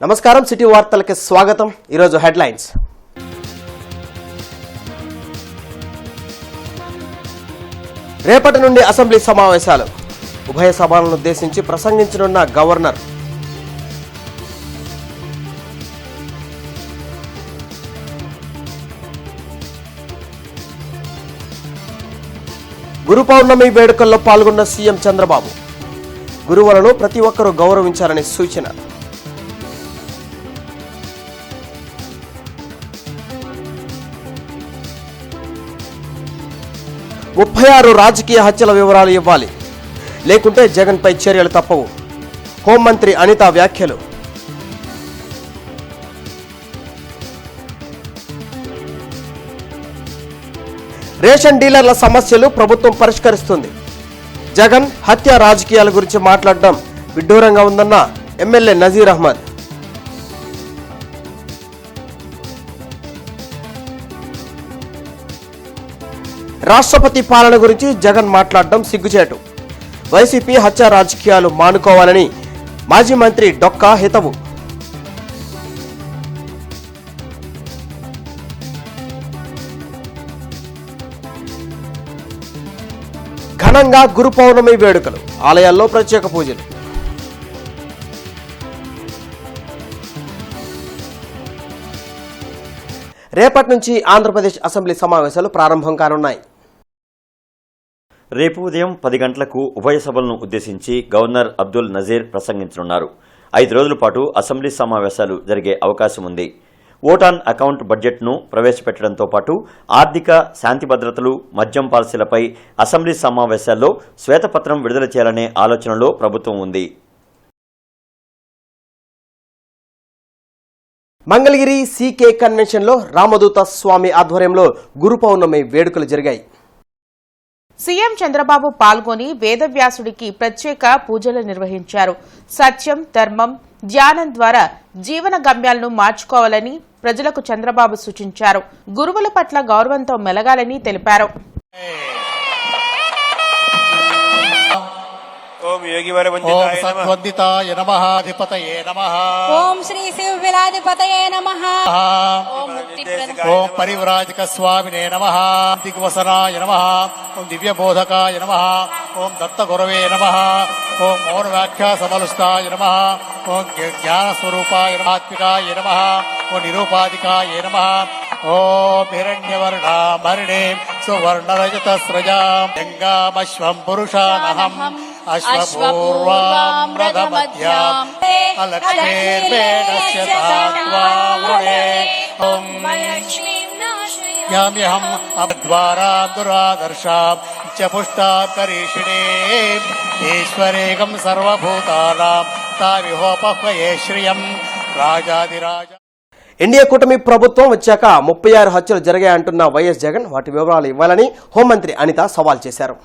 నమస్కారం, సిటీ వార్తలకి స్వాగతం. ఈరోజు హెడ్లైన్స్. రేపటి నుండి అసెంబ్లీ సమావేశాలు. ఉభయ సభలను ఉద్దేశించి ప్రసంగించనున్న గవర్నర్. గురు పౌర్ణమి వేడుకల్లో పాల్గొన్న సీఎం చంద్రబాబు. గురువులను ప్రతి ఒక్కరూ గౌరవించాలని సూచన. ముప్పై 36 రాజకీయ హత్యల వివరాలు ఇవ్వాలి, లేకుంటే జగన్పై చర్యలు తప్పవు. హోంమంత్రి అనిత వ్యాఖ్యలు. రేషన్ డీలర్ల సమస్యలు ప్రభుత్వం పరిష్కరిస్తుంది. జగన్ హత్య రాజకీయాల గురించి మాట్లాడడం విడ్డూరంగా ఉందన్న ఎమ్మెల్యే నజీర్ అహ్మద్. రాష్ట్రపతి పాలన గురించి జగన్ మాట్లాడడం సిగ్గుచేటు. వైసీపీ హత్య రాజకీయాలు మానుకోవాలని మాజీ మంత్రి డొక్కా హితవు. ఘనంగా గురు పౌర్ణమి వేడుకలు. ఆలయాల్లో ప్రత్యేక పూజలు. రేపటి నుంచి ఆంధ్రప్రదేశ్ అసెంబ్లీ సమావేశాలు ప్రారంభం కానున్నాయి. రేపు ఉదయం 10 గంటలకు ఉభయ సభలను ఉద్దేశించి గవర్నర్ అబ్దుల్ నజీర్ ప్రసంగించనున్నారు. 5 రోజుల పాటు అసెంబ్లీ సమావేశాలు జరిగే అవకాశం ఉంది. ఓట్ ఆన్ అకౌంట్ బడ్జెట్ను ప్రవేశపెట్టడంతో పాటు ఆర్థిక, శాంతి భద్రతలు, మద్యం పాలసీలపై అసెంబ్లీ సమావేశాల్లో శ్వేతపత్రం విడుదల చేయాలనే ఆలోచనలో ప్రభుత్వం ఉంది. మంగళగిరి సీకే కన్వెన్షన్లో రామదూత స్వామి ఆధ్వర్యంలో గురు పౌర్ణమి వేడుకలు జరిగాయి. సీఎం చంద్రబాబు పాల్గొని వేదవ్యాసుడికి ప్రత్యేక పూజలు నిర్వహించారు. సత్యం, ధర్మం, ధ్యానం ద్వారా జీవన గమ్యాలను మార్చుకోవాలని ప్రజలకు చంద్రబాబు సూచించారు. గురువుల పట్ల గౌరవంతో మెలగాలని తెలిపారు. ఓం సద్వందితాయ నమః అధిపతయే నమః. ఓం శ్రీ శివవిలాధిపతయే నమః. ఓం పరివ్రాజక స్వామినే నమః. దిగ్వసనాయ నమః. ఓం దివ్యబోధకాయ నమః. ఓం దత్తగురవే నమః. ఓం మౌనవ్యాఖ్యా సమలుస్తాయ నమః. ఓం జ్ఞానస్వరూపాయ ఆత్మికాయ నమః. ఓం నిరూపాధికాయ నమః. ఓం హిరణ్యవర్ణామరిణే సువర్ణరజత స్రజాం గంగామశ్వం పురుషానహం అశ్వపూర్వాం రథమధ్యాం అలక్ష్మీర్వేణస్య తాత్వావృణే. ఓం యామ్యహం అద్వారాం దురాదర్శాం చ పుష్టాం కరీషిణే ఈశ్వరేకం సర్వభూతానాం తావిహోపహ్వయే శ్రియం రాజాదిరాజ. ఎన్డీఏ కూటమి ప్రభుత్వం వచ్చాక 36 హత్యలు జరిగాయంటున్న వైఎస్ జగన్ వాటి వివరాలు ఇవ్వాలని హోంమంత్రి అనిత సవాల్ చేశారు.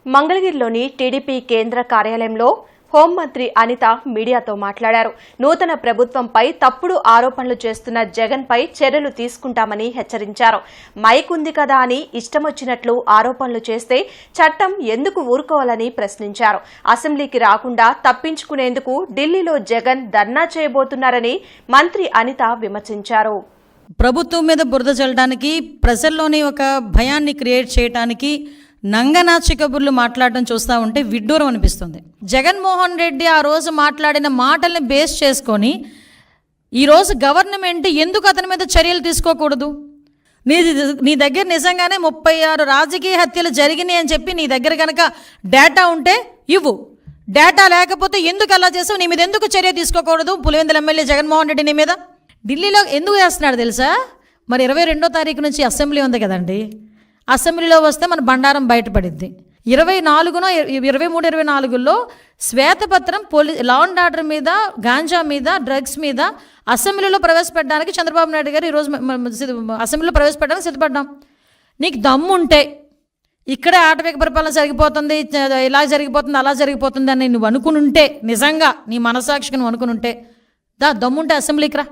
మంగళగిరిలోని టీడీపీ కేంద్ర కార్యాలయంలో హోంమంత్రి అనిత మీడియాతో మాట్లాడారు. నూతన ప్రభుత్వంపై తప్పుడు ఆరోపణలు చేస్తున్న జగన్ పై చర్యలు తీసుకుంటామని హెచ్చరించారు. మైక్ ఉంది కదా అని ఇష్టమొచ్చినట్లు ఆరోపణలు చేస్తే చట్టం ఎందుకు ఊరుకోవాలని ప్రశ్నించారు. అసెంబ్లీకి రాకుండా తప్పించుకునేందుకు ఢిల్లీలో జగన్ ధర్నా చేయబోతున్నారని మంత్రి అనిత విమర్శించారు. ప్రభుత్వం మీద బురద చల్లడానికి, ప్రజల్లోని ఒక భయాన్ని క్రియేట్ చేయడానికి నంగనాచి కబుర్లు మాట్లాడడం చూస్తూ ఉంటే విడ్డూరం అనిపిస్తుంది. జగన్మోహన్ రెడ్డి ఆ రోజు మాట్లాడిన మాటల్ని బేస్ చేసుకొని ఈరోజు గవర్నమెంట్ ఎందుకు అతని మీద చర్యలు తీసుకోకూడదు? నీ దగ్గర నిజంగానే 36 రాజకీయ హత్యలు జరిగినాయి అని చెప్పి నీ దగ్గర కనుక డేటా ఉంటే ఇవ్వు. డేటా లేకపోతే ఎందుకు అలా చేసావు? నీ మీద ఎందుకు చర్య తీసుకోకూడదు? పులివెందుల ఎమ్మెల్యే జగన్మోహన్ రెడ్డి నీ మీద ఢిల్లీలో ఎందుకు చేస్తున్నాడు తెలుసా? మరి 22వ తారీఖు నుంచి అసెంబ్లీ ఉంది కదండి. అసెంబ్లీలో వస్తే మన బండారం బయటపడిద్ది. 24న 23, 24లో శ్వేతపత్రం లా అండ్ ఆర్డర్ మీద, గాంజా మీద, డ్రగ్స్ మీద అసెంబ్లీలో ప్రవేశపెట్టడానికి చంద్రబాబు నాయుడు గారు ఈరోజు అసెంబ్లీలో ప్రవేశపెట్టడానికి సిద్ధపడ్డాం. నీకు దమ్ముంటే ఇక్కడే ఆటవిక పరిపాలన జరిగిపోతుంది, ఇలా జరిగిపోతుంది, అలా జరిగిపోతుంది అని నువ్వు అనుకునుంటే, నిజంగా నీ మనసాక్షికి నువ్వు అనుకునుంటే దమ్ముంటే అసెంబ్లీకి రా,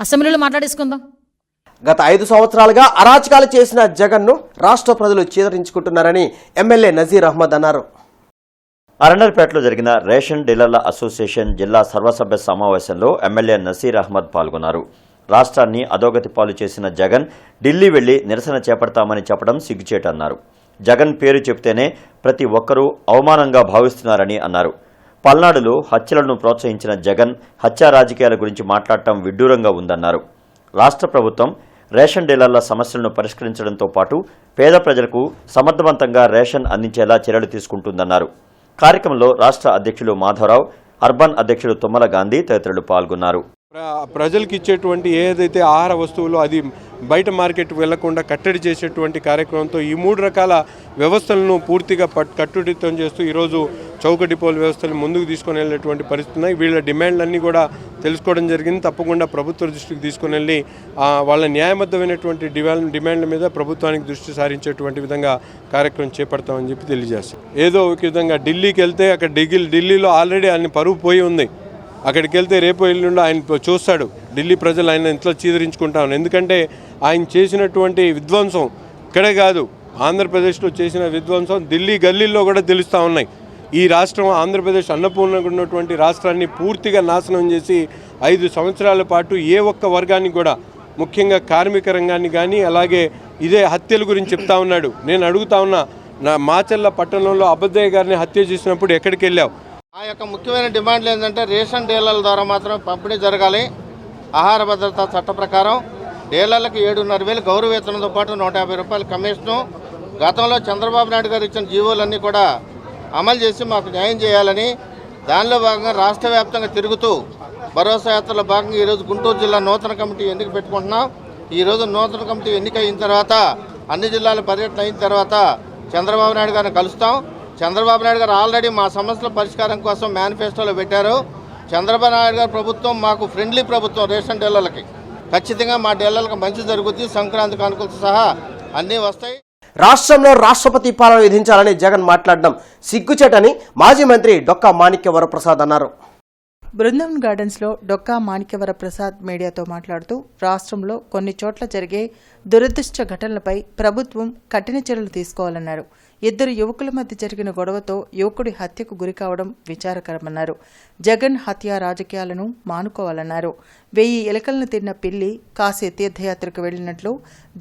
అసెంబ్లీలో మాట్లాడేసుకుందాం. గత 5 సంవత్సరాలుగా అరాచకాలు చేసిన జగన్ను రాష్ట్ర ప్రజలు చీదరించుకుంటున్నారని ఎమ్మెల్యే నజీర్ అహ్మద్ అన్నారు. అరండర్పేటలో జరిగిన రేషన్ డీలర్ల అసోసియేషన్ జిల్లా సర్వసభ్య సమావేశంలో ఎమ్మెల్యే నసీర్ అహ్మద్ పాల్గొన్నారు. రాష్ట్రాన్ని అధోగతి పాలు చేసిన జగన్ ఢిల్లీ వెళ్లి నిరసన చేపడతామని చెప్పడం సిగ్గుచేటన్నారు. జగన్ పేరు చెబితేనే ప్రతి ఒక్కరూ అవమానంగా భావిస్తున్నారని అన్నారు. పల్నాడులో హత్యలను ప్రోత్సహించిన జగన్ హత్యా రాజకీయాల గురించి మాట్లాడటం విడ్డూరంగా ఉందన్నారు. రాష్ట్ర ప్రభుత్వం రేషన్ డీలర్ల సమస్యలను పరిష్కరించడంతో పాటు పేద ప్రజలకు సమర్థవంతంగా రేషన్ అందించేలా చర్యలు తీసుకుంటుందన్నారు. కార్యక్రమంలో రాష్ట్ర అధ్యక్షులు మాధవరావు, అర్బన్ అధ్యక్షులు తుమ్మల గాంధీ తదితరులు పాల్గొన్నారు. ప్రజలకు ఇచ్చేటువంటి ఏదైతే ఆహార వస్తువులు అది బయట మార్కెట్ వెళ్లకుండా కట్టడి చేసేటువంటి కార్యక్రమంతో ఈ 3 రకాల వ్యవస్థలను పూర్తిగా కట్టుదిట్టం చేస్తూ ఈరోజు చౌక డిపోల వ్యవస్థను ముందుకు తీసుకొని వెళ్ళేటువంటి పరిస్థితి ఉన్నాయి. వీళ్ళ డిమాండ్లన్నీ కూడా తెలుసుకోవడం జరిగింది. తప్పకుండా ప్రభుత్వ దృష్టికి తీసుకొని వెళ్ళి వాళ్ళ న్యాయబద్ధమైనటువంటి డిమాండ్ల మీద ప్రభుత్వానికి దృష్టి సారించేటువంటి విధంగా కార్యక్రమం చేపడతామని చెప్పి తెలియజేస్తాం. ఏదో ఒక విధంగా ఢిల్లీకి వెళ్తే అక్కడ ఢిల్లీలో ఆల్రెడీ ఆయన పరువు పోయి ఉంది. అక్కడికి వెళ్తే రేపు ఎల్లుండి ఆయన చూస్తాడు. ఢిల్లీ ప్రజలు ఆయన ఇంట్లో చీదరించుకుంటాను. ఎందుకంటే ఆయన చేసినటువంటి విధ్వంసం ఇక్కడే కాదు, ఆంధ్రప్రదేశ్లో చేసిన విధ్వంసం ఢిల్లీ గల్లీల్లో కూడా తెలుస్తూ ఉన్నాయి. ఈ రాష్ట్రం ఆంధ్రప్రదేశ్ అన్నపూర్ణగా ఉన్నటువంటి రాష్ట్రాన్ని పూర్తిగా నాశనం చేసి 5 సంవత్సరాల పాటు ఏ ఒక్క వర్గానికి కూడా, ముఖ్యంగా కార్మిక రంగాన్ని కానీ అలాగే ఇదే హత్యల గురించి చెప్తా ఉన్నాడు. నేను అడుగుతా ఉన్నా, నా మాచర్ల పట్టణంలో అబద్దయ్య గారిని హత్య చేసినప్పుడు ఎక్కడికి వెళ్ళావు? ఆ యొక్క ముఖ్యమైన డిమాండ్లు ఏంటంటే రేషన్ డీలర్ల ద్వారా మాత్రం పంపిణీ జరగాలి. ఆహార భద్రతా చట్ట ప్రకారం డీలర్లకు 7,500 గౌరవ వేతనంతో పాటు 150 రూపాయల కమిషను గతంలో చంద్రబాబు నాయుడు గారు ఇచ్చిన జీవోలన్నీ కూడా అమలు చేసి మాకు న్యాయం చేయాలని, దానిలో భాగంగా రాష్ట్ర వ్యాప్తంగా తిరుగుతూ భరోసా యాత్రలో భాగంగా ఈరోజు గుంటూరు జిల్లా నూతన కమిటీ ఎన్నిక పెట్టుకుంటున్నాం. ఈరోజు నూతన కమిటీ ఎన్నిక అయిన తర్వాత అన్ని జిల్లాల పర్యటన అయిన తర్వాత చంద్రబాబు నాయుడు గారిని కలుస్తాం. చంద్రబాబు నాయుడు గారు ఆల్రెడీ మా సమస్యల పరిష్కారం కోసం మేనిఫెస్టోలో పెట్టారు. చంద్రబాబు నాయుడు గారి ప్రభుత్వం మాకు ఫ్రెండ్లీ ప్రభుత్వం. రేషన్ డీలర్లకి ఖచ్చితంగా మా డీలర్లకు మంచి జరుగుతుంది. సంక్రాంతి కానుకలతో సహా అన్నీ వస్తాయి. రాష్ట్రంలో రాష్ట్రపతి పాలన విధించాలని జగన్ మాట్లాడడం సిగ్గుచేటని మాజీ మంత్రి డొక్కా మాణిక్య వరప్రసాద్ అన్నారు. బృందావన్ గార్డెన్స్లో డొక్కా మాణిక్యవర ప్రసాద్ మీడియాతో మాట్లాడుతూ రాష్ట్రంలో కొన్ని చోట్ల జరిగే దురదృష్ట ఘటనలపై ప్రభుత్వం కఠిన చర్యలు తీసుకోవాలన్నారు. 2 యువకుల మధ్య జరిగిన గొడవతో యువకుడి హత్యకు గురికావడం విచారకరమన్నారు. జగన్ హత్య రాజకీయాలను మానుకోవాలన్నారు. 1000 ఎలుకలను తిన్న పిల్లి కాశీ తీర్థయాత్రకు వెళ్లినట్లు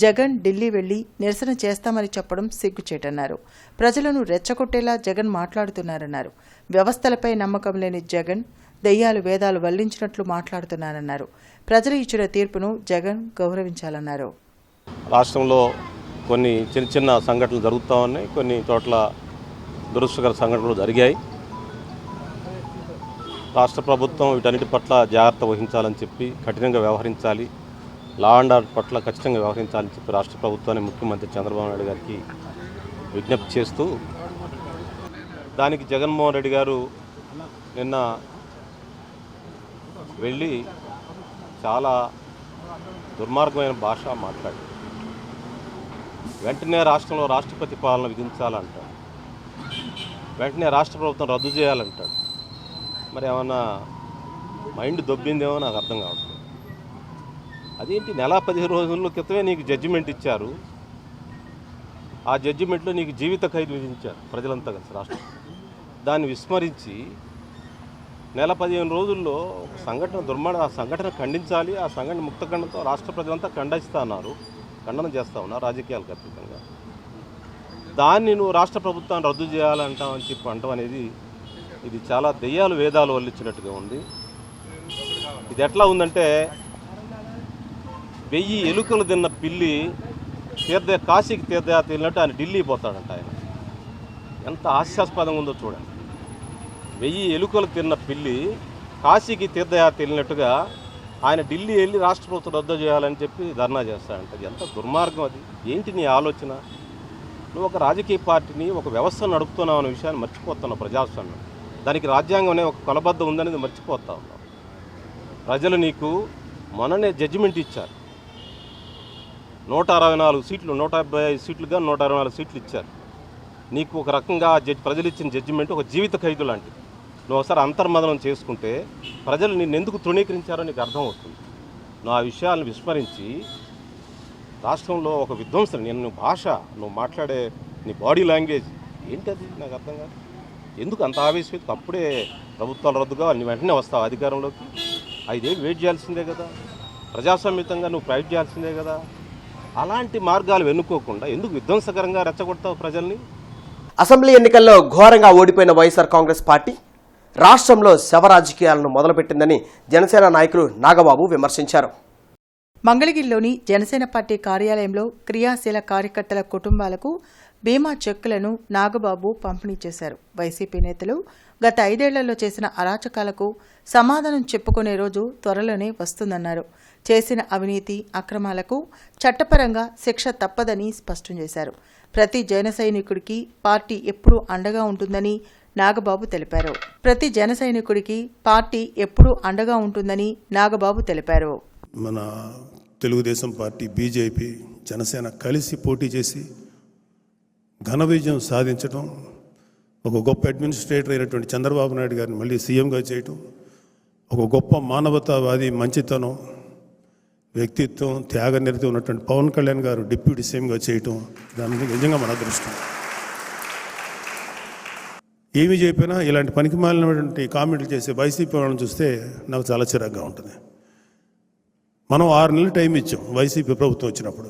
జగన్ ఢిల్లీ వెళ్లి నిరసన చేస్తామని చెప్పడం సిగ్గుచేటన్నారు. ప్రజలను రెచ్చగొట్టేలా జగన్ మాట్లాడుతున్నారన్నారు. వ్యవస్థలపై నమ్మకం లేని జగన్ దెయ్యాలు వేదాలు వల్లించినట్లు మాట్లాడుతున్నారన్నారు. ప్రజలు ఇచ్చిన తీర్పును జగన్ గౌరవించాలన్నారు. రాష్ట్రంలో కొన్ని చిన్న సంఘటనలు జరుగుతూ ఉన్నాయి. కొన్ని చోట్ల దురదృష్టకర సంఘటనలు జరిగాయి. రాష్ట్ర ప్రభుత్వం వీటన్నిటి పట్ల జాగ్రత్త వహించాలని చెప్పి, కఠినంగా వ్యవహరించాలి, లా అండ్ ఆర్డర్ పట్ల ఖచ్చితంగా వ్యవహరించాలని చెప్పి రాష్ట్ర ప్రభుత్వాన్ని ముఖ్యమంత్రి చంద్రబాబు నాయుడు గారికి విజ్ఞప్తి చేస్తూ, దానికి జగన్మోహన్ రెడ్డి గారు నిన్న వెళ్ళి చాలా దుర్మార్గమైన భాష మాట్లాడి వెంటనే రాష్ట్రంలో రాష్ట్రపతి పాలన విధించాలంటాడు. వెంటనే రాష్ట్ర ప్రభుత్వం రద్దు చేయాలంటాడు. మరి ఏమన్నా మైండ్ దొబ్బిందేమో నాకు అర్థం కావట్లేదు. అదేంటి, నెల 15 రోజుల క్రితమే నీకు జడ్జిమెంట్ ఇచ్చారు. ఆ జడ్జిమెంట్లో నీకు జీవిత ఖైదు విధించారు ప్రజలంతా కలిసి రాష్ట్రం. దాన్ని విస్మరించి నెల 15 రోజుల్లో సంఘటన ఆ సంఘటన ఖండించాలి. ఆ సంఘటన ముక్తఖండంతో రాష్ట్ర ప్రజలంతా ఖండన చేస్తూ ఉన్నారు రాజకీయాలకు అతీతంగా. దాన్ని నువ్వు రాష్ట్ర ప్రభుత్వాన్ని రద్దు చేయాలంటావని చెప్పి అంటాం అనేది ఇది చాలా దెయ్యాలు వేదాలు వల్లించినట్టుగా ఉంది. ఇది ఎట్లా ఉందంటే, 1000 ఎలుకలు తిన్న పిల్లి కాశీకి తీర్థయాత్ర వెళ్ళినట్టు ఆయన ఢిల్లీ పోతాడంట. ఆయన ఎంత హాస్యాస్పదంగా ఉందో చూడండి. 1000 ఎలుకలు తిన్న పిల్లి కాశీకి తీర్థయాత్ర వెళ్ళినట్టుగా ఆయన ఢిల్లీ వెళ్ళి రాష్ట్ర ప్రభుత్వం రద్దు చేయాలని చెప్పి ధర్నా చేస్తాడంట. అది ఎంత దుర్మార్గం! అది ఏంటి నీ ఆలోచన? నువ్వు ఒక రాజకీయ పార్టీని, ఒక వ్యవస్థను నడుపుతున్నావు అనే విషయాన్ని మర్చిపోతున్నావు. ప్రజాస్వామ్యం, దానికి రాజ్యాంగం అనే ఒక కొలబద్ధం ఉందనేది మర్చిపోతా ఉన్నావు. ప్రజలు నీకు మొన్ననే జడ్జిమెంట్ ఇచ్చారు. 164 సీట్లు, 155 సీట్లుగా 164 సీట్లు ఇచ్చారు. నీకు ఒక రకంగా ప్రజలు ఇచ్చిన జడ్జిమెంట్ ఒక జీవిత ఖైదు లాంటిది. నువ్వు ఒకసారి అంతర్మదనం చేసుకుంటే ప్రజలు నిన్ను ఎందుకు తృణీకరించారో నీకు అర్థమవుతుంది. నువ్వు ఆ విషయాలను విస్మరించి రాష్ట్రంలో ఒక విధ్వంసం, నేను భాష, నువ్వు మాట్లాడే నీ బాడీ లాంగ్వేజ్ ఏంటది నాకు అర్థం కాదు. ఎందుకు అంత ఆవేశం? అప్పుడే ప్రభుత్వాలు రద్దుగా అన్ని వెంటనే వస్తావు అధికారంలోకి? 5 ఏళ్ళు వెయిట్ చేయాల్సిందే కదా, ప్రజాస్వామ్యతంగా నువ్వు ఫైట్ చేయాల్సిందే కదా. అలాంటి మార్గాలు వెన్నుకోకుండా ఎందుకు విధ్వంసకరంగా రెచ్చగొడతావు ప్రజల్ని? అసెంబ్లీ ఎన్నికల్లో ఘోరంగా ఓడిపోయిన వైఎస్ఆర్ కాంగ్రెస్ పార్టీ రాష్ట్రంలో శవ రాజకీయాలను మొదలుపెట్టిందని జనసేన నాయకులు నాగబాబు విమర్శించారు. మంగళగిరిలోని జనసేన పార్టీ కార్యాలయంలో క్రియాశీల కార్యకర్తల కుటుంబాలకు బీమా చెక్కులను నాగబాబు పంపిణీ చేశారు. వైసీపీ నేతలు గత 5 ఏళ్లలో చేసిన అరాచకాలకు సమాధానం చెప్పుకునే రోజు త్వరలోనే వస్తుందన్నారు. చేసిన అవినీతి అక్రమాలకు చట్టపరంగా శిక్ష తప్పదని స్పష్టం చేశారు. ప్రతి జన సైనికుడికి పార్టీ ఎప్పుడూ అండగా ఉంటుందని నాగబాబు తెలిపారు. మన తెలుగుదేశం పార్టీ, బీజేపీ, జనసేన కలిసి పోటీ చేసి ఘన విజయం సాధించడం, ఒక గొప్ప అడ్మినిస్ట్రేటర్ అయినటువంటి చంద్రబాబు నాయుడు గారిని మళ్ళీ సీఎంగా చేయటం, ఒక గొప్ప మానవతావాది, మంచితనం, వ్యక్తిత్వం, త్యాగనిరతి ఉన్నటువంటి పవన్ కళ్యాణ్ గారు డిప్యూటీ సీఎంగా చేయటం, దాని నిజంగా మన అదృష్టం. ఏమి చెప్పినా ఇలాంటి పనికి మాలినటువంటి కామెంట్లు చేసే వైసీపీ వాళ్ళని చూస్తే నాకు చాలా చిరాగ్గా ఉంటుంది. మనం 6 నెలలు టైం ఇచ్చాం వైసీపీ ప్రభుత్వం వచ్చినప్పుడు.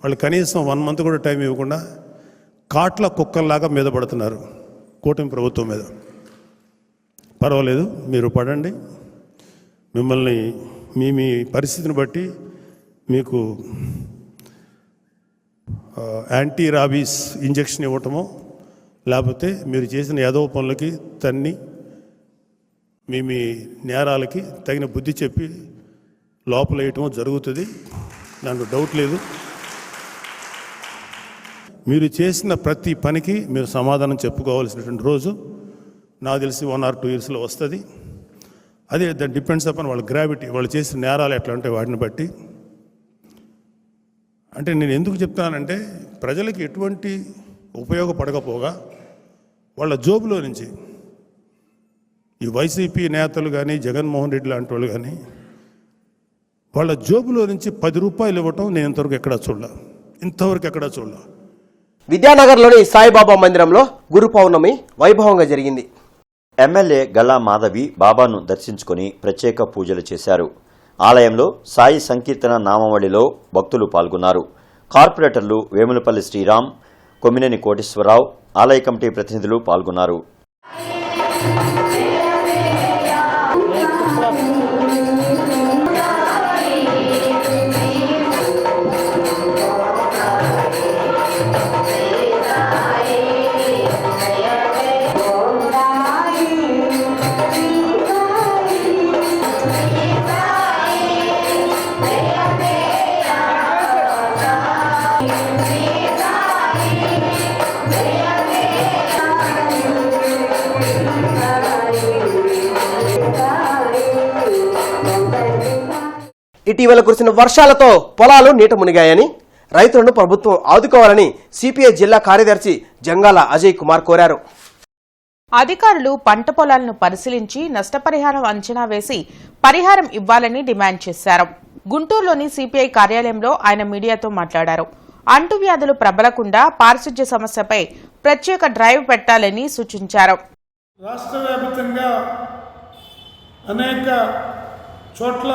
వాళ్ళు కనీసం 1 మంత్ కూడా టైం ఇవ్వకుండా కాట్ల కుక్కల్లాగా మీద పడుతున్నారు కూటమి ప్రభుత్వం మీద. పర్వాలేదు, మీరు పడండి. మిమ్మల్ని మీ పరిస్థితిని బట్టి మీకు యాంటీ రాబీస్ ఇంజెక్షన్ ఇవ్వటమో, లేకపోతే మీరు చేసిన యాదవ పనులకి తన్ని మీ నేరాలకి తగిన బుద్ధి చెప్పి లోపల వేయటమో జరుగుతుంది. దాంట్లో డౌట్ లేదు. మీరు చేసిన ప్రతి పనికి మీరు సమాధానం చెప్పుకోవాల్సినటువంటి రోజు నాకు తెలిసి 1 or 2 yearsలో వస్తుంది. అదే దట్ డిపెండ్స్ అపాన్ వాళ్ళ గ్రావిటీ, వాళ్ళు చేసిన నేరాలు ఎట్లా ఉంటాయి వాటిని బట్టి. అంటే నేను ఎందుకు చెప్తానంటే, ప్రజలకి ఎటువంటి ఉపయోగపడకపోగా వాళ్ళ జోబులో నుంచి ఈ వైసీపీ నేతలు కానీ, జగన్మోహన్ రెడ్డి లాంటి వాళ్ళు కానీ, వాళ్ళ జోబులో నుంచి 10 రూపాయలు ఇవ్వటం నేను ఇంతవరకు ఎక్కడా చూడలే. విద్యానగర్లోని సాయిబాబా మందిరంలో గురు పౌర్ణమి వైభవంగా జరిగింది. ఎమ్మెల్యే గల్లా మాధవి బాబాను దర్శించుకుని ప్రత్యేక పూజలు చేశారు. ఆలయంలో సాయి సంకీర్తన నామావళిలో భక్తులు పాల్గొన్నారు. కార్పొరేటర్లు వేములపల్లి శ్రీరామ్, కొమ్మినేని కోటేశ్వరరావు, ఆలయ కమిటీ ప్రతినిధులు పాల్గొన్నారు. ఇటీవల కురిసిన వర్షాలతో పొలాలు నీట మునిగాయని, రైతులను ప్రభుత్వం ఆదుకోవాలని సిపిఐ జిల్లా కార్యదర్శి జంగాల అజయ్ కుమార్ కోరారు. అధికారులు పంట పొలాలను పరిశీలించి నష్టపరిహారం అంచనా వేసి పరిహారం ఇవ్వాలని డిమాండ్ చేశారు. గుంటూరులోని సిపిఐ కార్యాలయంలో ఆయన మీడియాతో మాట్లాడారు. అంటువ్యాధులు ప్రబలకుండా పారిశుధ్య సమస్యపై ప్రత్యేక డ్రైవ్ పెట్టాలని సూచించారు. రాష్ట్ర వ్యాప్తంగా అనేక చోట్ల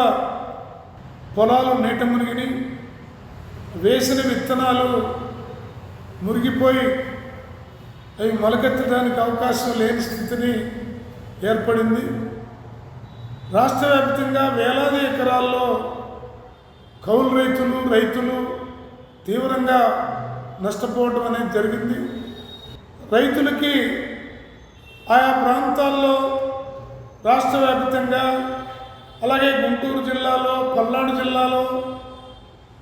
పొలాలు నీట మునిగిని, వేసిన విత్తనాలు మురిగిపోయి అవి మొలకెత్తడానికి అవకాశం లేని స్థితిని ఏర్పడింది. రాష్ట్ర వ్యాప్తంగా వేలాది ఎకరాల్లో కౌలు రైతులు తీవ్రంగా నష్టపోవడం అనేది జరిగింది. రైతులకి ఆయా ప్రాంతాల్లో రాష్ట్ర వ్యాప్తంగా, అలాగే గుంటూరు జిల్లాలో, పల్నాడు జిల్లాలో,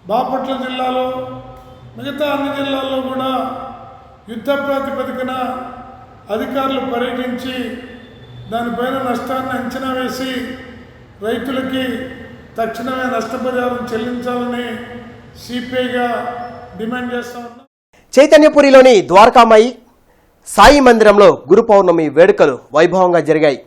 బాపట్ల జిల్లాలో, మిగతా అన్ని జిల్లాల్లో కూడా యుద్ధ ప్రాతిపదికన అధికారులు పర్యటించి దానిపైన నష్టాన్ని అంచనా వేసి రైతులకి తక్షణమే నష్టపరిహారం చెల్లించాలని సిపిఐగా డిమాండ్ చేస్తా ఉన్నాం. చైతన్యపురిలోని ద్వారకామాయి సాయి మందిరంలో గురు పౌర్ణమి వేడుకలు వైభవంగా జరిగాయి.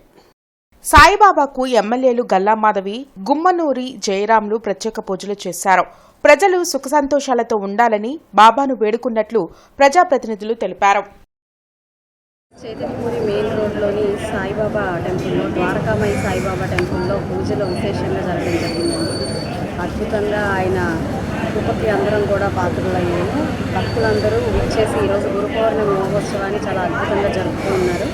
సాయిబాబాకు ఎమ్మెల్యేలు గల్లా మాధవి, గుమ్మనూరి జయరాంలు ప్రత్యేక పూజలు చేశారు. ప్రజలు సుఖ సంతోషాలతో ఉండాలని బాబాను వేడుకున్నట్లు ప్రజాప్రతినిధులు తెలిపారు. చైతన్యపురి మెయిన్ రోడ్లోని సాయిబాబా టెంపుల్లో, ద్వారకామయ్య సాయిబాబా టెంపుల్లో పూజలు విశేషంగా జరగడం జరిగిందండి. అద్భుతంగా ఆయన కృపకి అందరం కూడా పాత్రలయ్యాము. భక్తులందరూ విచ్చేసి ఈరోజు గురు పౌర్ణమి మహోత్సవాన్ని చాలా అద్భుతంగా జరుపుతూ ఉన్నారు.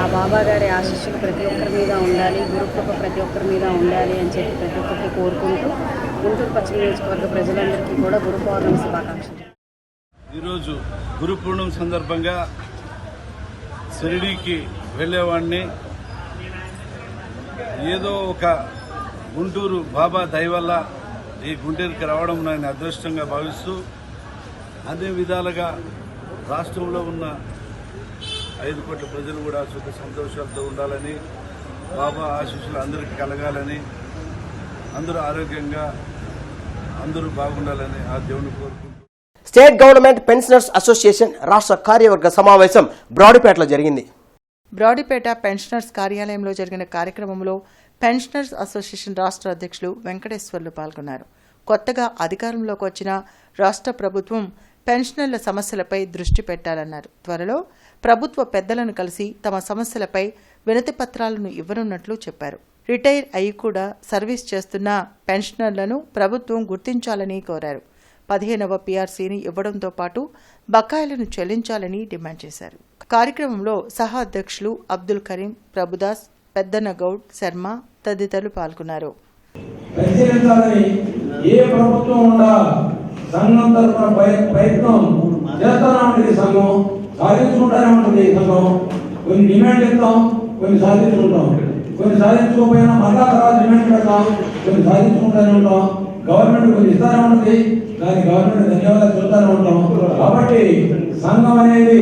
ఆ బాబా గారి ఆశీస్సులు ప్రతి ఒక్కరి మీద ఉండాలి, గురు కృప ప్రతి ఒక్కరి మీద ఉండాలి అని చెప్పి ప్రతి ఒక్కరికి కోరుకుంటూ గుంటూరు పశ్చిమ నియోజకవర్గ ప్రజలందరికీ కూడా గురు పౌర్ణమి శుభాకాంక్షలు. ఈరోజు గురు పూర్ణిమ సందర్భంగా షిరిడీకి వెళ్ళేవాడిని. ఏదో ఒక గుంటూరు బాబా దయ వల్ల ఈ గుంటూరుకి రావడం నేను అదృష్టంగా భావిస్తూ, అన్ని విధాలుగా రాష్ట్రంలో ఉన్న 5 కోట్ల ప్రజలు కూడా సుఖ సంతోషాలతో ఉండాలని, బాబా ఆశీస్సులు అందరికీ కలగాలని, అందరూ ఆరోగ్యంగా అందరూ బాగుండాలని ఆ దేవుని కోరుకుంటూ. స్టేట్ గవర్నమెంట్ పెన్షనర్స్ అసోసియేషన్ రాష్ట్ర కార్యవర్గ సమావేశం బ్రాడీపేటలో జరిగింది. బ్రాడీపేట పెన్షనర్స్ కార్యాలయంలో జరిగిన కార్యక్రమంలో పెన్షనర్స్ అసోసియేషన్ రాష్ట్ర అధ్యక్షులు వెంకటేశ్వర్లు పాల్గొన్నారు. కొత్తగా అధికారంలోకి వచ్చిన రాష్ట్ర ప్రభుత్వం పెన్షనర్ల సమస్యలపై దృష్టి పెట్టాలన్నారు. త్వరలో ప్రభుత్వ పెద్దలను కలిసి తమ సమస్యలపై వినతి పత్రాలను ఇవ్వనున్నట్లు చెప్పారు. రిటైర్ అయి కూడా సర్వీస్ చేస్తున్న పెన్షనర్లను ప్రభుత్వం గుర్తించాలని కోరారు. 15వ పీఆర్సీని ఇవ్వడంతో పాటు బకాయిలను చెల్లించాలని డిమాండ్ చేశారు. కార్యక్రమంలో సహా అధ్యక్షులు అబ్దుల్ కరీం, ప్రభుదాస్, పెద్దన్న గౌడ్, శర్మ తదితరులు పాల్గొన్నారు. ఏ ప్రభుత్వం ఉండా సంఘం తరఫున ప్రయత్నం చేస్తానే ఉంటుంది. సంఘం సాధించుకుంటానే ఉంటుంది. సంఘం కొన్ని డిమాండ్ ఇస్తాం, కొన్ని సాధించుకుంటాం, కొన్ని సాధించుకోకపోయినా మళ్ళా తర్వాత డిమాండ్ పెడతాం, కొన్ని సాధించుకుంటానే ఉంటాం. గవర్నమెంట్ కొన్ని ఇస్తానే ఉంటుంది, దానికి గవర్నమెంట్ ధన్యవాదాలు చెబుతానే ఉంటాం. కాబట్టి సంఘం అనేది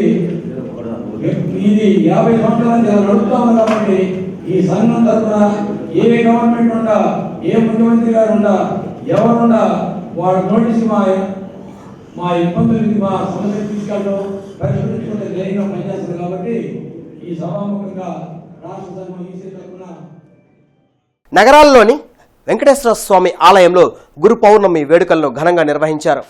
ఇది 50 సంవత్సరాల నుంచి నడుపుతా ఉంది. కాబట్టి ఈ సంఘం తరఫున ఏ గవర్నమెంట్ ఉండా, ఏ ముఖ్యమంత్రి గారు ఉండా, ఎవరుండా వాళ్ళ నోటీసు మా ఇబ్బందులకి, మా సమస్యలు తీసుకెళ్ళడం, పరిష్కరించుకుంటే ధైర్యంగా పనిచేస్తుంది. కాబట్టి ఈ సభాముఖంగా రాష్ట్ర సంఘం ఈసీ తరఫున నగరాల్లోని వెంకటేశ్వర స్వామి ఆలయంలో గురు పౌర్ణమి వేడుకలను ఘనంగా నిర్వహించారు.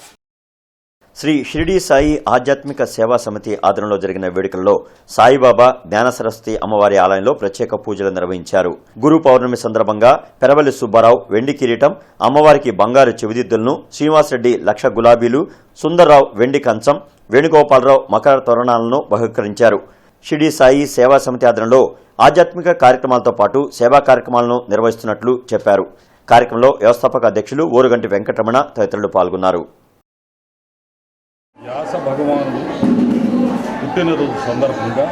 శ్రీ షిరిడీ సాయి ఆధ్యాత్మిక సేవా సమితి ఆధ్వర్యంలో జరిగిన వేడుకల్లో సాయిబాబా జ్ఞాన సరస్వతి అమ్మవారి ఆలయంలో ప్రత్యేక పూజలు నిర్వహించారు. గురు పౌర్ణమి సందర్భంగా పెరవల్లి సుబ్బారావు వెండి కిరీటం, అమ్మవారికి బంగారు చెవిదిద్దులను, శ్రీనివాసరెడ్డి లక్ష గులాబీలు, సుందర్రావు వెండి కంచం, వేణుగోపాలరావు మకర తోరణాలను బహుకరించారు. షిరిడీ సాయి సేవా సమితి ఆధ్వర్యంలో ఆధ్యాత్మిక కార్యక్రమాలతో పాటు సేవా కార్యక్రమాలను నిర్వహిస్తున్నట్లు చెప్పారు. కార్యక్రమంలో వ్యవస్థాపక అధ్యక్షులు ఓరుగంటి వెంకటరమణ తదితరులు పాల్గొన్నారు. వ్యాస భగవానుడు పుట్టినరోజు సందర్భంగా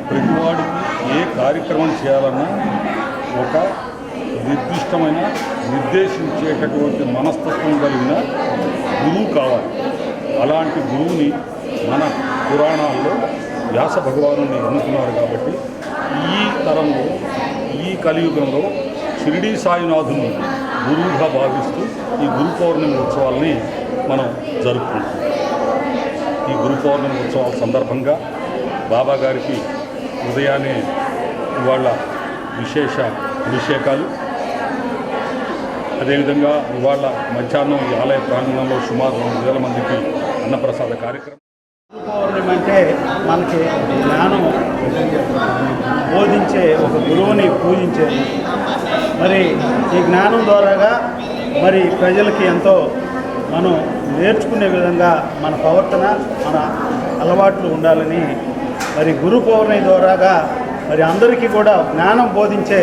ప్రతివాడికి ఏ కార్యక్రమం చేయాలన్నా ఒక నిర్దిష్టమైన నిర్దేశించేటటువంటి మనస్తత్వం కలిగిన గురువు కావాలి. అలాంటి గురువుని మన పురాణాల్లో వ్యాస భగవాను ఎన్నుకున్నారు. కాబట్టి ఈ తరంలో, ఈ కలియుగంలో షిరిడీ సాయినాథుని గురువుగా భావిస్తూ ఈ గురు పౌర్ణమి ఉత్సవాల్ని మనం జరుపుకుంటాం. ఈ గురు పౌర్ణమి ఉత్సవాల సందర్భంగా బాబా గారికి ఉదయాన్నే ఇవాళ విశేష అభిషేకాలు, అదేవిధంగా ఇవాళ మధ్యాహ్నం ఈ ఆలయ ప్రాంగణంలో సుమారు 2,000 మందికి అన్నప్రసాద కార్యక్రమం. గురు పౌర్ణమి అంటే మనకి జ్ఞానం బోధించే ఒక గురువుని పూజించేది. మరి ఈ జ్ఞానం ద్వారాగా మరి ప్రజలకి ఎంతో మనం నేర్చుకునే విధంగా మన ప్రవర్తన, మన అలవాట్లు ఉండాలని మరి గురు పౌర్ణమి ద్వారాగా మరి అందరికీ కూడా జ్ఞానం బోధించే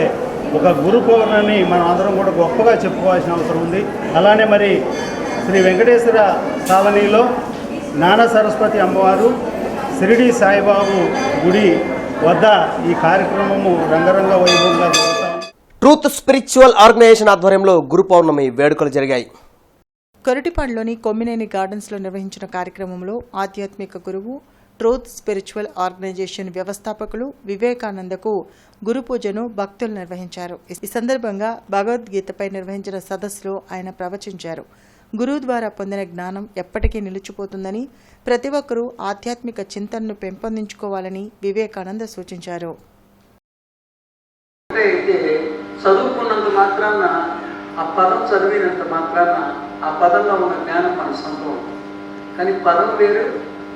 ఒక గురు పౌర్ణమిని మనం అందరం కూడా గొప్పగా చెప్పుకోవాల్సిన అవసరం ఉంది. అలానే మరి శ్రీ వెంకటేశ్వర కాలనీలో జ్ఞాన సరస్వతి అమ్మవారు, షిరిడీ సాయిబాబు గుడి వద్ద ఈ కార్యక్రమము రంగరంగ వైభవంగా జరుగుతాం. ట్రూత్ స్పిరిచువల్ ఆర్గనైజేషన్ ఆధ్వర్యంలో గురు పౌర్ణమి వేడుకలు జరిగాయి. కొరటిపాడులోని కొమ్మినేని గార్డెన్స్లో నిర్వహించిన కార్యక్రమంలో ఆధ్యాత్మిక గురువు, ట్రూత్ స్పిరిచువల్ ఆర్గనైజేషన్ వ్యవస్థాపకులు వివేకానందకు గురు పూజను భక్తులు నిర్వహించారు. ఈ సందర్భంగా భగవద్గీతపై నిర్వహించిన సదస్సులో ఆయన ప్రవచించారు. గురువు ద్వారా పొందిన జ్ఞానం ఎప్పటికీ నిలిచిపోతుందని, ప్రతి ఒక్కరూ ఆధ్యాత్మిక చింతనను పెంపొందించుకోవాలని వివేకానంద సూచించారు. చదువుకున్నంత మాత్రాన, ఆ పదం చదివినంత మాత్రాన ఆ పదంలో ఉన్న జ్ఞానం మన సొంతం. కానీ పదం వేరు,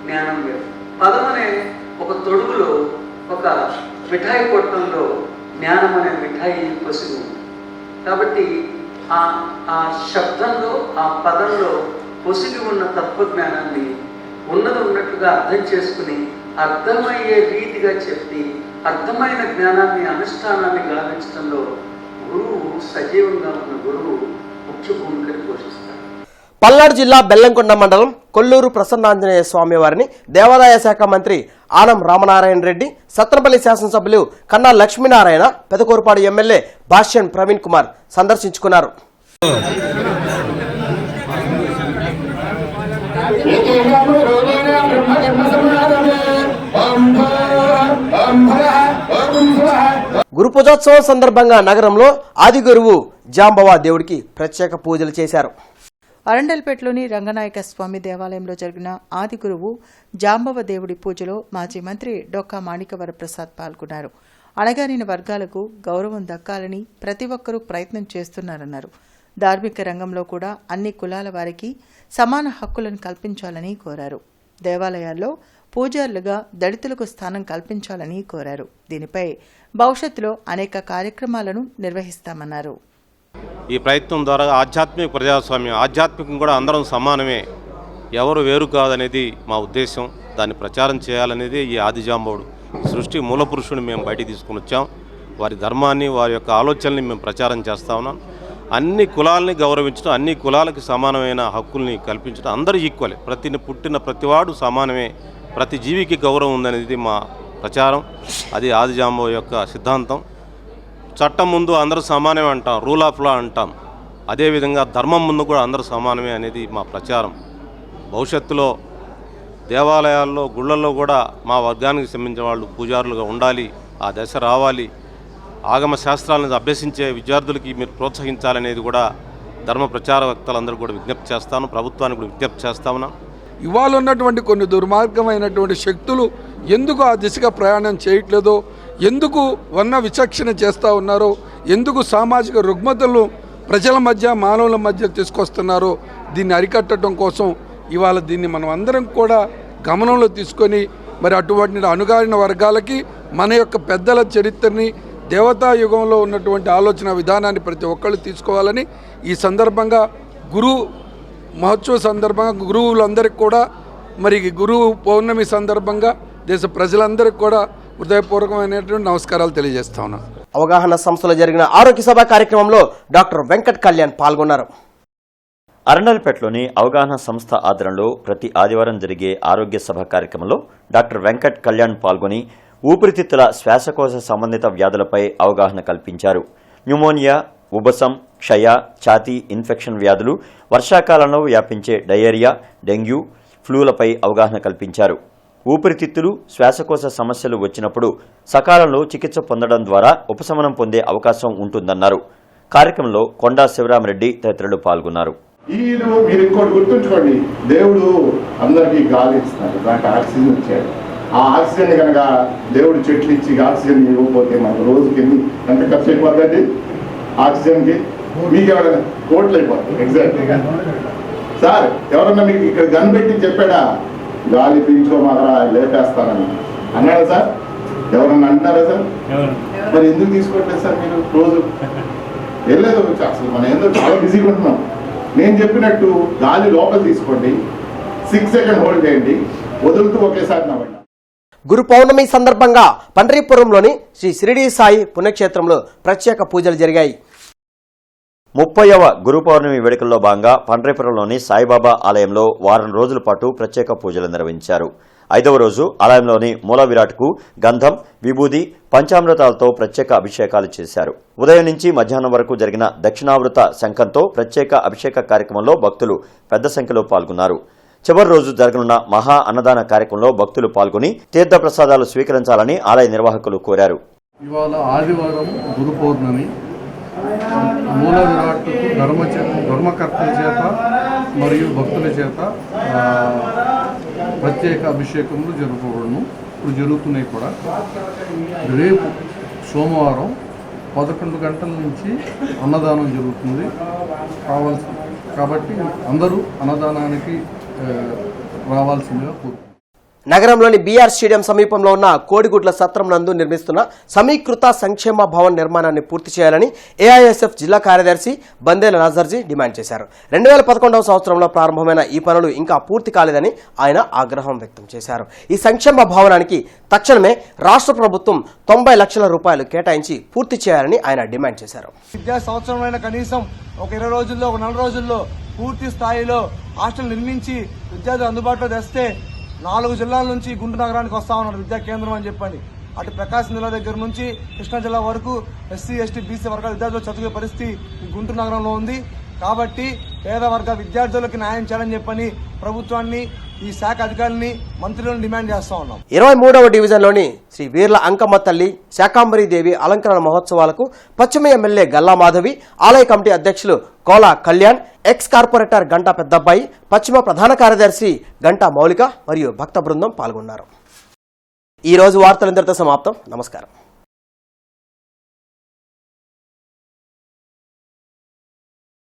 జ్ఞానం వేరు. పదం అనే ఒక తొడుగులో ఒక మిఠాయి కొట్టంలో జ్ఞానం అనే మిఠాయి పొసిగి ఉంది. కాబట్టి ఆ శబ్దంలో, ఆ పదంలో పొసిగి ఉన్న తత్వజ్ఞానాన్ని ఉన్నట్టుగా అర్థం చేసుకుని అర్థమయ్యే రీతిగా చెప్పి అర్థమైన జ్ఞానాన్ని, అనుష్ఠానాన్ని గావించడంలో గురువు, సజీవంగా ఉన్న గురువు ముఖ్య భూమికను పోషిస్తారు. పల్నాడు జిల్లా బెల్లంకొండ మండలం కొల్లూరు ప్రసన్నాంజనేయ స్వామి వారిని దేవాదాయ శాఖ మంత్రి ఆనం రామనారాయణ రెడ్డి, సత్రపల్లి శాసనసభ్యులు కన్నా లక్ష్మీనారాయణ, పెదకూరుపాడు ఎమ్మెల్యే భాష్యం ప్రవీణ్ కుమార్ సందర్శించుకున్నారు. గురు పూజోత్సవం సందర్భంగా నగరంలో ఆది గురువు జాంబవ దేవుడికి ప్రత్యేక పూజలు చేశారు. అరండల్పేటలోని రంగనాయక స్వామి దేవాలయంలో జరిగిన ఆది గురువు జాంబవ దేవుడి పూజలో మాజీ మంత్రి డొక్కా మాణిక్యవర ప్రసాద్ పాల్గొన్నారు. అణగారిన వర్గాలకు గౌరవం దక్కాలని ప్రతి ఒక్కరూ ప్రయత్నం చేస్తున్నారన్నారు. ధార్మిక రంగంలో కూడా అన్ని కులాల వారికి సమాన హక్కులను కల్పించాలని కోరారు. దేవాలయాల్లో పూజారులుగా దళితులకు స్థానం కల్పించాలని కోరారు. దీనిపై భవిష్యత్తులో అనేక కార్యక్రమాలను నిర్వహిస్తామన్నారు. ఈ ప్రయత్నం ద్వారా ఆధ్యాత్మిక ప్రజాస్వామ్యం, ఆధ్యాత్మికం కూడా అందరం సమానమే, ఎవరు వేరు కాదనేది మా ఉద్దేశం. దాన్ని ప్రచారం చేయాలనేది ఈ ఆదిజాంబవుడు సృష్టి మూలపురుషుని మేము బయటికి తీసుకుని వచ్చాం. వారి ధర్మాన్ని, వారి యొక్క ఆలోచనల్ని మేము ప్రచారం చేస్తా ఉన్నాం. అన్ని కులాలని గౌరవించడం, అన్ని కులాలకు సమానమైన హక్కుల్ని కల్పించడం, అందరూ ఈక్వలే, పుట్టిన ప్రతివాడు సమానమే, ప్రతి జీవికి గౌరవం ఉందనేది మా ప్రచారం. అది ఆదిజాంబవు యొక్క సిద్ధాంతం. చట్టం ముందు అందరూ సమానమే అంటాం, రూల్ ఆఫ్ లా అంటాం. అదేవిధంగా ధర్మం ముందు కూడా అందరూ సమానమే అనేది మా ప్రచారం. భవిష్యత్తులో దేవాలయాల్లో, గుళ్ళల్లో కూడా మా వర్గానికి సంబంధించిన వాళ్ళు పూజారులుగా ఉండాలి. ఆ దశ రావాలి. ఆగమ శాస్త్రాలను అభ్యసించే విద్యార్థులకి మీరు ప్రోత్సహించాలనేది కూడా ధర్మ ప్రచారవేత్తలందరూ కూడా విజ్ఞప్తి చేస్తాను, ప్రభుత్వానికి కూడా విజ్ఞప్తి చేస్తామన్నా. ఇవాళ ఉన్నటువంటి కొన్ని దుర్మార్గమైనటువంటి శక్తులు ఎందుకు ఆ దిశగా ప్రయాణం చేయట్లేదో, ఎందుకు వన్న విచక్షణ చేస్తూ ఉన్నారో, ఎందుకు సామాజిక రుగ్మతలను ప్రజల మధ్య, మానవుల మధ్య తీసుకొస్తున్నారో దీన్ని అరికట్టడం కోసం ఇవాళ దీన్ని మనం అందరం కూడా గమనంలో తీసుకొని మరి అటువంటి అణగారిన వర్గాలకి మన యొక్క పెద్దల చరిత్రని, దేవతా యుగంలో ఉన్నటువంటి ఆలోచన విధానాన్ని ప్రతి ఒక్కళ్ళు తీసుకోవాలని ఈ సందర్భంగా గురు మహోత్సవ సందర్భంగా గురువులందరికీ కూడా, మరి గురువు పౌర్ణమి సందర్భంగా దేశ ప్రజలందరికీ కూడా హృదయపూర్వకమైనటువంటి నమస్కారాలు తెలియజేస్తా ఉన్నాను. అవగాహన సంస్థలో జరిగిన ఆరోగ్య సభ కార్యక్రమంలో డాక్టర్ వెంకట్ కళ్యాణ్ పాల్గొన్నారు. అరండల్పేటలోని అవగాహన సంస్థ ఆధ్వర్యంలో ప్రతి ఆదివారం జరిగే ఆరోగ్య సభ కార్యక్రమంలో డాక్టర్ వెంకట్ కళ్యాణ్ పాల్గొని ఊపిరితిత్తుల, శ్వాసకోశ సంబంధిత వ్యాధులపై అవగాహన కల్పించారు. న్యూమోనియా, ఉబసం, క్షయ, ఛాతీ ఇన్ఫెక్షన్ వ్యాధులు, వర్షాకాలంలో వ్యాపించే డయేరియా, డెంగ్యూ, ఫ్లూలపై అవగాహన కల్పించారు. ఊపిరితిత్తులు, శ్వాసకోశ సమస్యలు వచ్చినప్పుడు సకాలంలో చికిత్స పొందడం ద్వారా ఉపశమనం పొందే అవకాశం ఉంటుందన్నారు. కార్యక్రమంలో కొండా శివరామరెడ్డి తదితరులు పాల్గొన్నారు. మీరు ఇంకోటి గుర్తుంచుకోండి, దేవుడు అందరికీ గాలి ఇస్తున్నారు, దానికి ఆక్సిజన్ ఇచ్చాడు. ఆ ఆక్సిజన్ కనుక దేవుడు చెట్లు ఇచ్చి ఆక్సిజన్ ఇవ్వకపోతే మనకు రోజుకి ఎంత ఖర్చు అయిపోతుంది ఆక్సిజన్కి? మీకు ఎవరైనా కోట్లు అయిపోతుంది. ఎగ్జాక్ట్గా సార్, ఎవరన్నా మీకు ఇక్కడ గన్ పెట్టి చెప్పాడా గాలి పీల్చుకోమాకరా లేపేస్తానని అన్నాడా సార్? ఎవరన్నా అంటున్నారా సార్? మరి ఎందుకు తీసుకోవట్లేదు సార్ మీరు? రోజు వెళ్ళలేదు, అసలు మనం ఏందో చాలా బిజీగా ఉంటున్నాం. నేను చెప్పినట్టు గాలి లోపల తీసుకోండి, 6 సెకండ్ హోల్డ్ చేయండి, వదులుతూ ఒకేసారి నవ్వండి. గురు పౌర్ణమి సందర్భంగా పండరీపురంలోని శ్రీ షిరిడి సాయి పుణ్యక్షేత్రంలో ప్రత్యేక పూజలు జరిగాయి. 30వ గురు పౌర్ణమి వేడుకల్లో భాగంగా పండరీపురంలోని సాయిబాబా ఆలయంలో వారం రోజుల పాటు ప్రత్యేక పూజలు నిర్వహించారు. 5వ రోజు ఆలయంలోని మూల విరాట్కు గంధం, విభూది, పంచామృతాలతో ప్రత్యేక అభిషేకాలు చేశారు. ఉదయం నుంచి మధ్యాహ్నం వరకు జరిగిన దక్షిణావృత శంఖంతో ప్రత్యేక అభిషేక కార్యక్రమంలో భక్తులు పెద్ద సంఖ్యలో పాల్గొన్నారు. చివరి రోజు జరగనున్న మహా అన్నదాన కార్యక్రమంలో భక్తులు పాల్గొని తీర్థ ప్రసాదాలు స్వీకరించాలని ఆలయ నిర్వాహకులు కోరారు. ఇవాళ ఆదివారం గురు పౌర్ణమి. మూల విరాట్కు ధర్మకర్తల చేత మరియు భక్తుల చేత ప్రత్యేక అభిషేకములు జరుపుకోవడము ఇప్పుడు జరుగుతున్నాయి కూడా. రేపు సోమవారం 11 గంటల నుంచి అన్నదానం జరుగుతుంది కాబట్టి అందరూ అన్నదానానికి రావాల్సిందిగా కోరుకుంటున్నాను. నగరంలోని బీఆర్ స్టేడియం సమీపంలో ఉన్న కోడిగుడ్ల సత్రం నందు నిర్మిస్తున్న సమీకృత సంక్షేమ భవన్ నిర్మాణాన్ని పూర్తి చేయాలని ఏఐఎస్ఎఫ్ జిల్లా కార్యదర్శి బందేల నజర్జీ డిమాండ్ చేశారు. 2011వ సంవత్సరంలో ప్రారంభమైన ఈ పనులు ఇంకా పూర్తి కాలేదని ఆయన ఆగ్రహం వ్యక్తం చేశారు. ఈ సంక్షేమ భవనానికి తక్షణమే రాష్ట్ర ప్రభుత్వం 90 లక్షల రూపాయలు కేటాయించి పూర్తి చేయాలని ఆయన డిమాండ్ చేశారు. విద్యా సంవత్సరమైన కనీసం ఒక 20 రోజుల్లో ఒక 4 రోజుల్లో పూర్తి స్థాయిలో హాస్టల్ నిర్మించి విద్యార్థులు అందుబాటులో తెస్తే 4 జిల్లాల నుంచి గుంటూరు నగరానికి వస్తా ఉన్నారు విద్యా కేంద్రం అని చెప్పని. అటు ప్రకాశం జిల్లా దగ్గర నుంచి కృష్ణా జిల్లా వరకు ఎస్సీ ఎస్టీ బీసీ వర్గాల విద్యార్థులు చదువుకునే పరిస్థితి గుంటూరు నగరంలో ఉంది. కాబట్టి పేద వర్గ విద్యార్థులకు న్యాయం చేయాలని చెప్పని ప్రభుత్వాన్ని, ఈ శాఖ అధికారులని, మంత్రులను డిమాండ్ చేస్తా ఉన్నాం. 23వ డివిజన్లోని శ్రీ వీర్ల అంకమ్మ తల్లి శాకాంబరి దేవి అలంకరణ మహోత్సవాలకు పశ్చిమ ఎమ్మెల్యే గల్లా మాధవి, ఆలయ కమిటీ అధ్యక్షులు కోలా కళ్యాణ్, ఎక్స్ కార్పొరేటర్ గంటా పెద్దబ్బాయి, పశ్చిమ ప్రధాన కార్యదర్శి గంటా మౌలిక మరియు భక్త బృందం పాల్గొన్నారు. ఈ రోజు వార్తలు ఇంతటితో సమాప్తం. నమస్కారం.